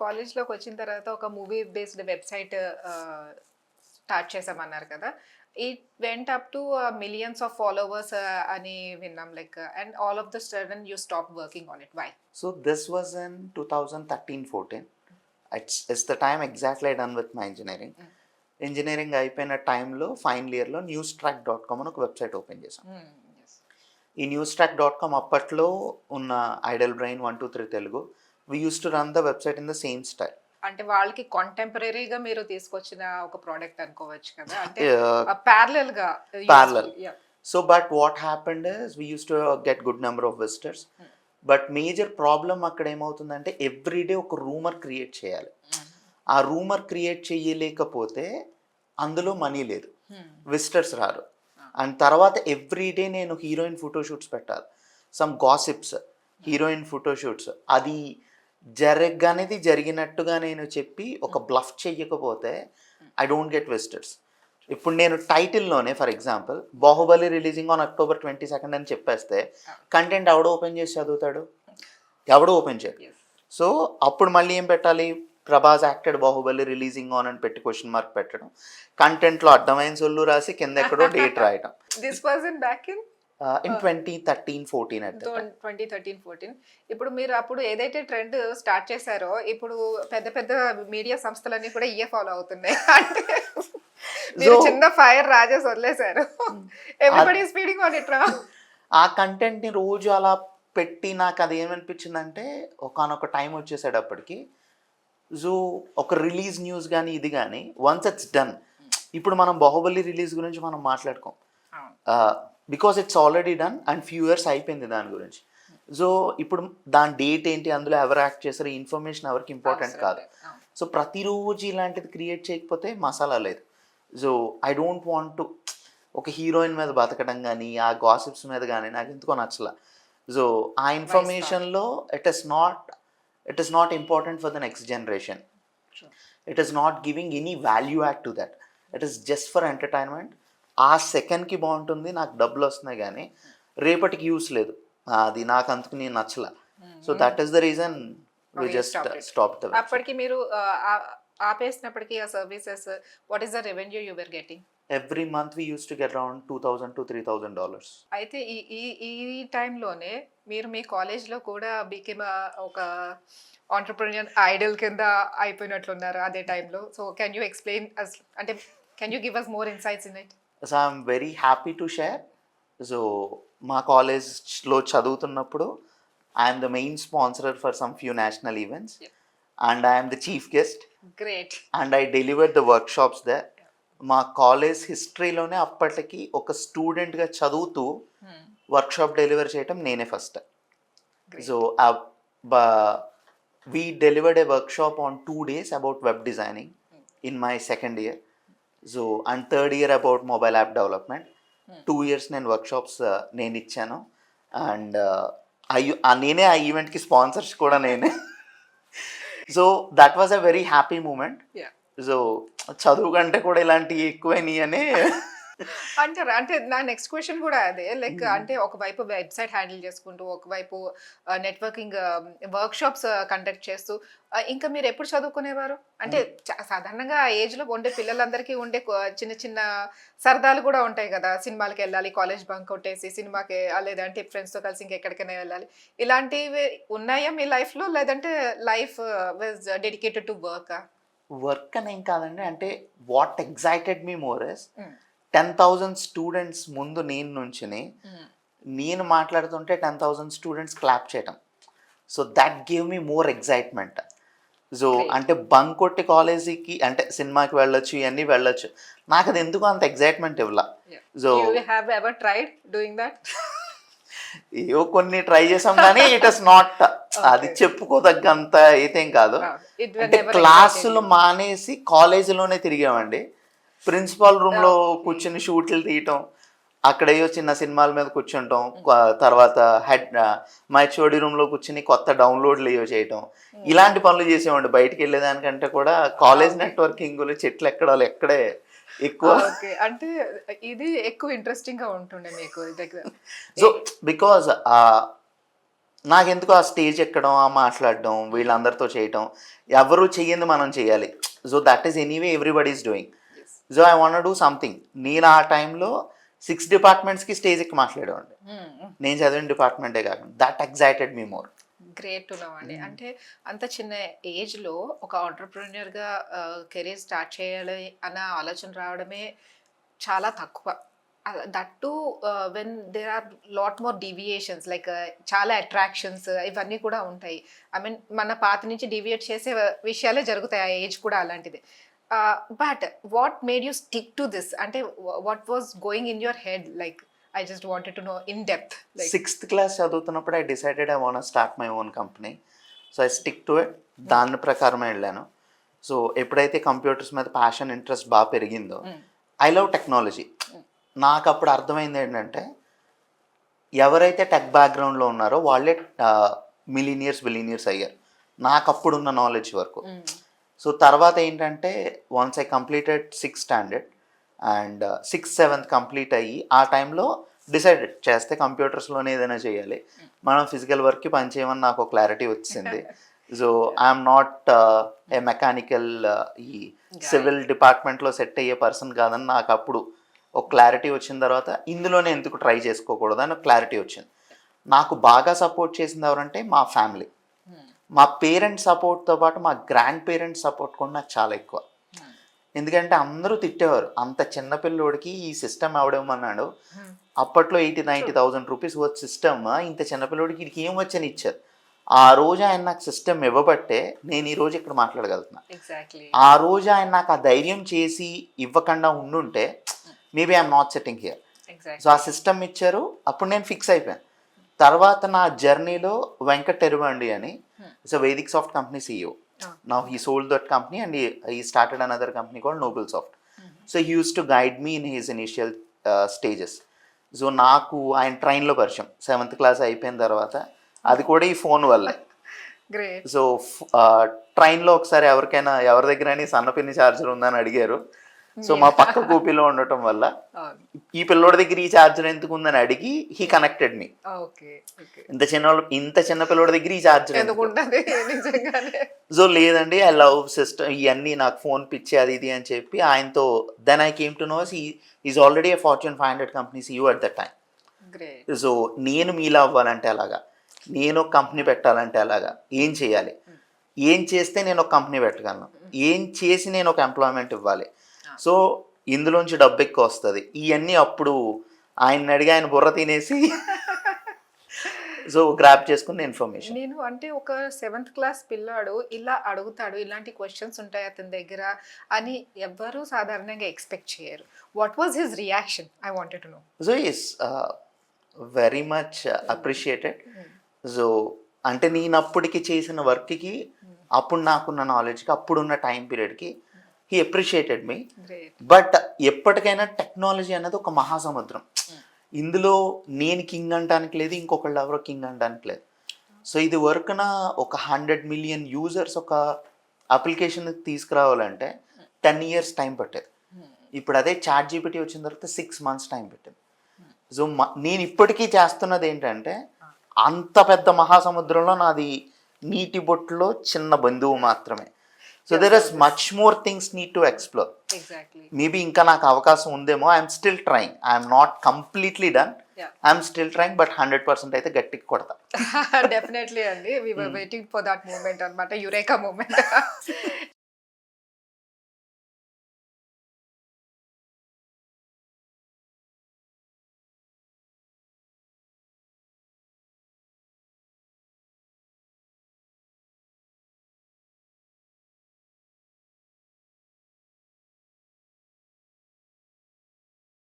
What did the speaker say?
కాలేజ్‌లోకి వచ్చిన తర్వాత ఒక మూవీ బేస్డ్ వెబ్‌సైట్ స్టార్ట్ చేశామన్నారు కదా! It went up to millions of followers అని విన్నాం. Like and all of the sudden you stop working on it. Why? So this was in 2013-14. It's the time exactly I done with my engineering. Engineering అయిపోయిన టైంలో final ఇయర్లో newstrack.com అని ఒక website open చేసాం. ఈ newstrack.com అప్పట్లో ఉన్న Idle Brain 123 Telugu we use to run the website in the same style. అంటే వాళ్ళకి కాంటెంపరరీగా మీరు తీసుకొచ్చిన ఒక ప్రోడక్ట్ అనుకోవచ్చు కదా, అంటే ప్యారలల్ గా parallel. So but what happened is we use to get good number of visitors. But major problem అక్కడ ఏమవుతుందంటే ఎవ్రీడే ఒక రూమర్ క్రియేట్ చేయాలి. ఆ రూమర్ క్రియేట్ చేయలేకపోతే అందులో మనీ లేదు, విజిటర్స్ రారు. అండ్ తర్వాత ఎవ్రీడే నేను హీరోయిన్ ఫోటోషూట్స్ పెట్టాలి, సమ్ గాసిప్స్, హీరోయిన్ ఫోటోషూట్స్. అది జరగనేది జరిగినట్టుగా నేను చెప్పి ఒక బ్లఫ్ చెయ్యకపోతే ఐ డోంట్ గెట్ విజిటర్స్. ఇప్పుడు నేను టైటిల్లోనే for example Baahubali releasing on October 22 అని చెప్పేస్తే కంటెంట్ ఎవడో ఓపెన్ చేసి చదువుతాడు? ఎవడో ఓపెన్ చేయడు. సో అప్పుడు మళ్ళీ ఏం పెట్టాలి? Prabhas acted Baahubali releasing on అని పెట్టి క్వశ్చన్ మార్క్ పెట్టడం, కంటెంట్లో అడ్డమైన సొల్లు రాసి కింద ఎక్కడో డేట్ రాయటం. This was in back in 2013-14 at that time. 2013-14. ఇప్పుడు మీరు అప్పుడు ఏదైతే ట్రెండ్ స్టార్ట్ చేశారో ఇప్పుడు పెద్ద పెద్ద మీడియా సంస్థలన్నీ కూడా ఇయే ఫాలో అవుతున్నాయి. అంటే మీరు చిన్న ఫైర్ రాజేసి వదిలేశారు. ఎవ్రీబడీ స్పీడింగ్ ఆన్ ఇట్ రా. ఆ కంటెంట్ని రోజు అలా పెట్టి నాకు అది ఏమనిపించిందంటే ఒకనొక టైం వచ్చేసేటప్పటికి సో ఒక రిలీజ్ న్యూస్ కానీ ఇది కానీ వన్స్ ఇట్స్ డన్, ఇప్పుడు మనం బాహుబలి రిలీజ్ గురించి మనం మాట్లాడుకోం because it's already done and few years అయిపోయింది దాని గురించి. సో ఇప్పుడు దాని డేట్ ఏంటి, అందులో ఎవరు యాక్ట్ చేస్తారు, ఈ ఇన్ఫర్మేషన్ ఎవరికి ఇంపార్టెంట్ కాదు. సో ప్రతిరోజు ఇలాంటిది క్రియేట్ చేయకపోతే మసాలా లేదు. So I don't want to ఒక హీరోయిన్ మీద బతకడం కానీ ఆ గాసిప్స్ మీద కానీ నాకు ఎందుకో నచ్చలా. సో ఆ ఇన్ఫర్మేషన్లో it is not important for the next generation. It is not giving any value add to that. It is just for entertainment. ఆ సెకండ్కి బాగుంటుంది, నాకు డబ్బులు వస్తున్నాయి కానీ రేపటికి యూస్ లేదు, అది నాకు అందుకు నేను నచ్చలా. So that is the reason we just stop the. అప్పటికి మీరు ఆపేసినప్పటికీ ఆ services what is the revenue you were getting? Every month we use to get around $2,000 to $3,000. అయితే ఈ టైంలోనే మీరు మీ కాలేజ్లో కూడా బికేమ్ ఒక ఆంటర్‌ప్రెన్యూర్ ఐడల్ కింద అయిపోయినట్లున్నారు అదే టైంలో. So can you explain us, అంటే can you give us more insights in it? So I'm very happy to share. So మా కాలేజ్లో చదువుతున్నప్పుడు I'm the main sponsorer for some few national events and I'm the chief guest. Great. And I delivered the workshops there. మా కాలేజ్ హిస్టరీలోనే అప్పటికి ఒక స్టూడెంట్గా చదువుతూ వర్క్షాప్ డెలివర్ చేయటం నేనే first. So we delivered a workshop on 2 days about web designing in my second year. So and third year about mobile app development. 2 years నేను వర్క్షాప్స్ నేను ఇచ్చాను. అండ్ నేనే ఆ ఈవెంట్కి స్పాన్సర్స్ కూడా నేనే. So that was a very happy moment. So చదువు కంటే కూడా ఇలాంటివి ఎక్కువైనాయి అని అంటారు. అంటే నా నెక్స్ట్ క్వశ్చన్ కూడా అదే, లైక్ అంటే ఒకవైపు వెబ్సైట్ హ్యాండిల్ చేసుకుంటూ ఒకవైపు నెట్వర్కింగ్ వర్క్ షాప్స్ కండక్ట్ చేస్తూ ఇంకా మీరు ఎప్పుడు చదువుకునేవారు? అంటే సాధారణంగా ఆ ఏజ్లో ఉండే పిల్లలందరికీ ఉండే చిన్న చిన్న సరదాలు కూడా ఉంటాయి కదా, సినిమాలకి వెళ్ళాలి, కాలేజ్ బంక్ కొట్టేసి సినిమాకి, లేదంటే ఫ్రెండ్స్తో కలిసి ఇంకెక్కడికైనా వెళ్ళాలి, ఇలాంటివి ఉన్నాయా మీ లైఫ్లో? లేదంటే life was dedicated to work? Work అని ఏం కాదండి, అంటే what excited me more is 10,000 students ముందు నేను మాట్లాడుతుంటే 10,000 స్టూడెంట్స్ క్లాప్ చేయటం. So that give me more excitement. So అంటే బంక్ కొట్టి కాలేజీకి అంటే సినిమాకి వెళ్ళొచ్చు, ఇవన్నీ వెళ్ళొచ్చు, నాకు అది ఎందుకు అంత ఎగ్జైట్మెంట్ ఇవ్వాల. సో ఏవో కొన్ని ట్రై చేసాం కానీ ఇట్ ఇస్ నాట్, అది చెప్పుకోదగ్గంత అయితేం కాదు. అంటే క్లాసులు మానేసి కాలేజీలోనే తిరిగామండి. ప్రిన్సిపాల్ రూమ్లో కూర్చుని షూట్లు తీయటం, అక్కడేయో చిన్న సినిమాల మీద కూర్చుంటాం, తర్వాత మా హెచ్ఓడి రూమ్లో కూర్చుని కొత్త డౌన్లోడ్లు ఏవో చేయటం, ఇలాంటి పనులు చేసేవాడి. బయటికి వెళ్ళేదానికంటే కూడా కాలేజ్ నెట్వర్కింగ్లు చెట్లు ఎక్కడాలు ఎక్కడే ఎక్కువ. అంటే ఇది ఎక్కువ ఇంట్రెస్టింగ్ గా ఉంటుండే మీకు దగ్గర. సో బికాజ్ నాకెందుకు ఆ స్టేజ్ ఎక్కడం, ఆ మాట్లాడడం, వీళ్ళందరితో చేయటం, ఎవరు చెయ్యింది మనం చేయాలి. So that is anyway everybody is doing. Yes. So I want do something. నేను ఆ టైంలో 6 డిపార్ట్మెంట్స్కి స్టేజ్ ఎక్కి మాట్లాడేవాడిని, నేను చదివిన డిపార్ట్మెంటే కాకుండా. That excited me more. Great to know అండి. అంటే అంత చిన్న ఏజ్లో ఒక ఆంటర్ప్రెన్యూర్గా కెరీర్ స్టార్ట్ చేయాలి అన్న ఆలోచన రావడమే చాలా తక్కువ. That too when there are lot more deviations, like చాలా అట్రాక్షన్స్ ఇవన్నీ కూడా ఉంటాయి. ఐ మీన్ మన పాత నుంచి డీవియేట్ చేసే విషయాలే జరుగుతాయి, ఆ ఏజ్ కూడా అలాంటిది. But what made you stick to this? అంటే what was going in your head? Like I just wanted to know in depth. Like 6th class చదువుతున్నప్పుడు I decided I want start my own company. So I stick to it. దాని ప్రకారమే వెళ్ళాను. So ఎప్పుడైతే computers మీద passion, interest బాగా పెరిగిందో, I love technology. నాకు అప్పుడు అర్థమైంది ఏంటంటే, ఎవరైతే టెక్ బ్యాక్గ్రౌండ్లో ఉన్నారో వాళ్ళే బిలీనియర్స్ అయ్యారు, నాకు అప్పుడున్న నాలెడ్జ్ వరకు. సో తర్వాత ఏంటంటే, once I completed 6th standard and 6th 7th complete అయ్యి ఆ టైంలో డిసైడెడ్ చేస్తే కంప్యూటర్స్లోనే ఏదైనా చేయాలి, మనం ఫిజికల్ వర్క్కి పని చేయమని నాకు క్లారిటీ వచ్చింది. So I'm not a mechanical ఈ సివిల్ డిపార్ట్మెంట్లో సెట్ అయ్యే పర్సన్ కాదని నాకు అప్పుడు ఒక క్లారిటీ వచ్చిన తర్వాత ఇందులోనే ఎందుకు ట్రై చేసుకోకూడదు అని క్లారిటీ వచ్చింది. నాకు బాగా సపోర్ట్ చేసింది ఎవరంటే మా ఫ్యామిలీ. మా పేరెంట్స్ సపోర్ట్తో పాటు మా గ్రాండ్ పేరెంట్స్ సపోర్ట్ కూడా నాకు చాలా ఎక్కువ. ఎందుకంటే అందరూ తిట్టేవారు, అంత చిన్నపిల్లోడికి ఈ సిస్టమ్ ఎవడేమన్నాడు, అప్పట్లో 80,000-90,000 రూపీస్ వర్త్ సిస్టమ్ ఇంత చిన్నపిల్లోడికి వీడికి ఏం వచ్చని ఇచ్చారు. ఆ రోజు ఆయన నాకు సిస్టమ్ ఇవ్వబట్టే నేను ఈ రోజు ఇక్కడ మాట్లాడగలుగుతున్నా. ఎగ్జాక్ట్లీ. ఆ రోజు ఆయన నాకు ఆ ధైర్యం చేసి ఇవ్వకుండా ఉండుంటే maybe I'm not setting here. So ఆ సిస్టమ్ ఇచ్చారు, అప్పుడు నేను ఫిక్స్ అయిపోయాను. తర్వాత నా జర్నీలో వెంకట్ ఎరువండి అని it's a Vedic soft company CEO. Now he sold that company and he started another company called NobleSoft. So he used to guide me in his initial stages. So నాకు ఆయన ట్రైన్లో పరిచయం 7th క్లాస్ అయిపోయిన తర్వాత, అది కూడా ఈ phone వల్లే. గ్రేట్. సో ట్రైన్లో ఒకసారి ఎవరి దగ్గర సన్నపిన్ని ఛార్జర్ ఉందని అడిగారు. సో మా పక్క కూపీలో ఉండటం వల్ల ఈ పిల్లోడి దగ్గర ఈ ఛార్జర్ ఎందుకు ఉందని అడిగి హీ కనెక్టెడ్ మీ. ఇంత చిన్న పిల్లోడి దగ్గర ఈ ఛార్జర్ ఎందుకు. సో లేదండి, ఐ లవ్ సిస్టమ్, ఇవన్నీ నాకు ఫోన్ పిచ్చి అది ఇది అని చెప్పి ఆయనతో then I came to know is already a Fortune 500 company CEO at that time. So నేను మీలా అవ్వాలంటే అలాగా, నేను ఒక కంపెనీ పెట్టాలంటే అలాగా ఏం చేయాలి, ఏం చేస్తే నేను ఒక కంపెనీ పెట్టగలను, ఏం చేసి నేను ఒక ఎంప్లాయ్మెంట్ ఇవ్వాలి, సో ఇందులోంచి డబ్బు ఎక్కువ వస్తుంది, ఇవన్నీ అప్పుడు ఆయన అడిగి ఆయన బుర్ర తినేసి సో గ్రాప్ చేసుకున్న ఇన్ఫర్మేషన్. నేను అంటే ఒక 7th క్లాస్ పిల్లాడు ఇలా అడుగుతాడు, ఇలాంటి క్వశ్చన్స్ ఉంటాయి అతని దగ్గర అని ఎవ్వరూ సాధారణంగా ఎక్స్పెక్ట్ చేయరు. What was his reaction? I wanted to know. So is very much appreciated. So అంటే నేను అప్పటికి చేసిన వర్క్కి, అప్పుడు నాకున్న నాలెడ్జ్కి, అప్పుడున్న టైం పీరియడ్కి హీ అప్రిషియేటెడ్ మీ. బట్ ఎప్పటికైనా టెక్నాలజీ అనేది ఒక మహాసముద్రం. ఇందులో నేను కింగ్ అంటానికి లేదు, ఇంకొకళ్ళు ఎవరో కింగ్ అంటానికి లేదు. సో ఇది వర్క్న ఒక 100 మిలియన్ యూజర్స్ ఒక అప్లికేషన్ తీసుకురావాలంటే 10 years టైం పట్టేది. ఇప్పుడు అదే ChatGPT వచ్చిన తర్వాత 6 months టైం పెట్టింది. సో నేను ఇప్పటికీ చేస్తున్నది ఏంటంటే, అంత పెద్ద మహాసముద్రంలో నాది నీటి బొట్టులో చిన్న బంధువు మాత్రమే. So there is much more things need to explore. Maybe ఇంకా నాకు అవకాశం ఉందేమో. I'm still trying, I'm not completely done, I'm still trying, but 100% అయితే గట్టికి కొడతా. డెఫినెట్లీ అండి, we were waiting for that moment అన్నమాట, యురేకా మూమెంట్.